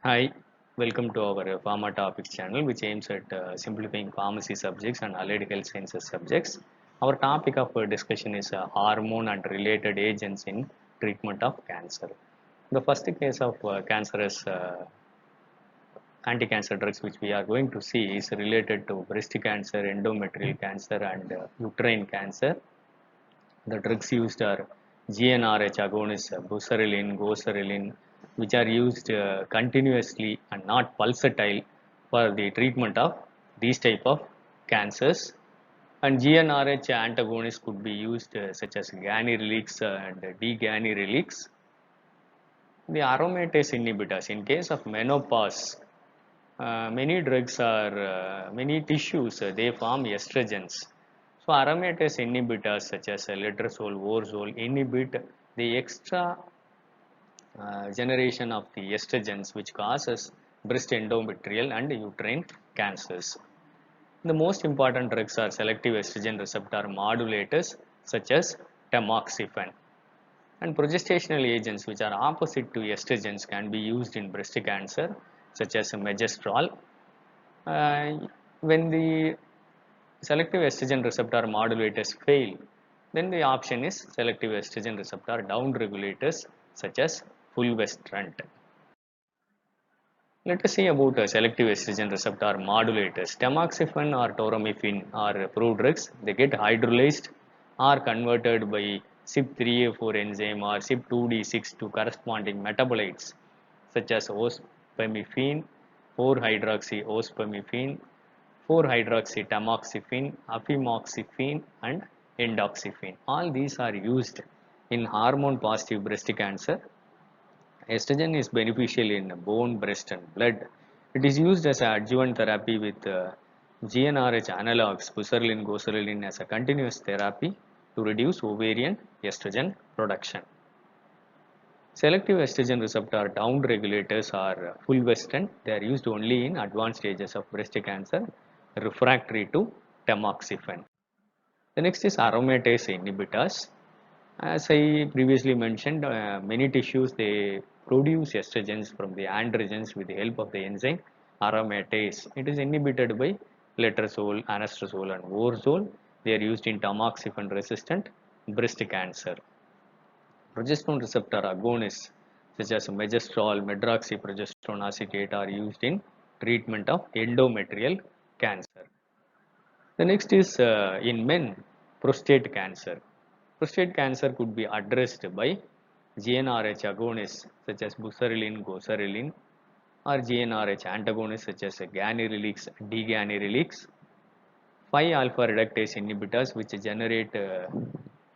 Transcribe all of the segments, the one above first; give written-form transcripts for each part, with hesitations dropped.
Hi, welcome to our Pharma Topics channel, which aims at simplifying pharmacy subjects and allied health sciences subjects. Our topic of discussion is hormone and related agents in treatment of cancer. The first case of cancerous anti-cancer drugs which we are going to see is related to breast cancer, endometrial cancer, and uterine cancer. The drugs used are GnRH agonists, buserelin, goserelin, which are used continuously and not pulsatile for the treatment of these type of cancers. And GnRH antagonists could be used such as ganirelix and deganirelix. The aromatase inhibitors, in case of menopause, many drugs are many tissues they form estrogens. So aromatase inhibitors such as letrozole, orzole inhibit the extra generation of the estrogens which causes breast endometrial and uterine cancers. The most important drugs are selective estrogen receptor modulators such as tamoxifen. And progestational agents which are opposite to estrogens can be used in breast cancer such as megestrol. When the selective estrogen receptor modulators fail, then the option is selective estrogen receptor downregulators such as fulvestrant. Let us see about selective estrogen receptor modulators. Tamoxifen or toromifene are approved drugs. They get hydrolyzed or converted by CYP3A4 enzyme or CYP2D6 to corresponding metabolites such as ospemifene, 4-hydroxy-ospemifene, 4-hydroxy-tamoxifen, afimoxifene, and endoxifen. All these are used in hormone-positive breast cancer. Estrogen is beneficial in bone, breast, and blood. It is used as an adjuvant therapy with GnRH analogs, buserelin, goserelin, as a continuous therapy to reduce ovarian estrogen production. Selective estrogen receptor downregulators are fulvestrant. They are used only in advanced stages of breast cancer, refractory to tamoxifen. The next is aromatase inhibitors. As I previously mentioned, many tissues they produce estrogens from the androgens with the help of the enzyme aromatase. It is inhibited by letrozole, anastrozole, and orzole. They are used in tamoxifen resistant breast cancer. Progesterone receptor agonists such as megestrol, medroxyprogesterone acetate are used in treatment of endometrial cancer. The next is in men, prostate cancer. Prostate cancer could be addressed by GnRH agonists such as buserelin, goserelin, or GnRH antagonists such as ganirelix, deganirelix, 5-alpha reductase inhibitors which generate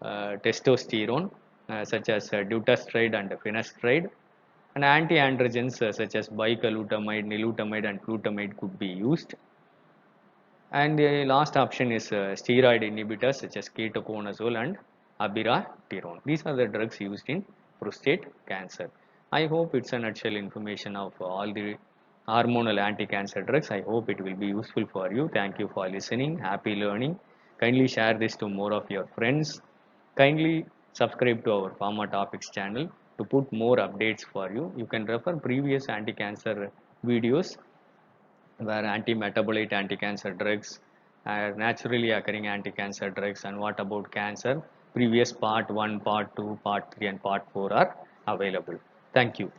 testosterone such as dutasteride and finasteride, and anti-androgens such as bicalutamide, nilutamide, and flutamide could be used. And the last option is steroid inhibitors such as ketoconazole and abiraterone. These are the drugs used in prostate cancer. I hope it's a nutshell information of all the hormonal anti-cancer drugs. I hope it will be useful for you. Thank you for listening. Happy learning. Kindly share this to more of your friends. Kindly subscribe to our Pharma Topics channel to put more updates for you. You can refer previous anti-cancer videos where anti-metabolite anti-cancer drugs are naturally occurring anti-cancer drugs, and what about cancer, previous part 1, part 2, part 3, and part 4 are available. Thank you.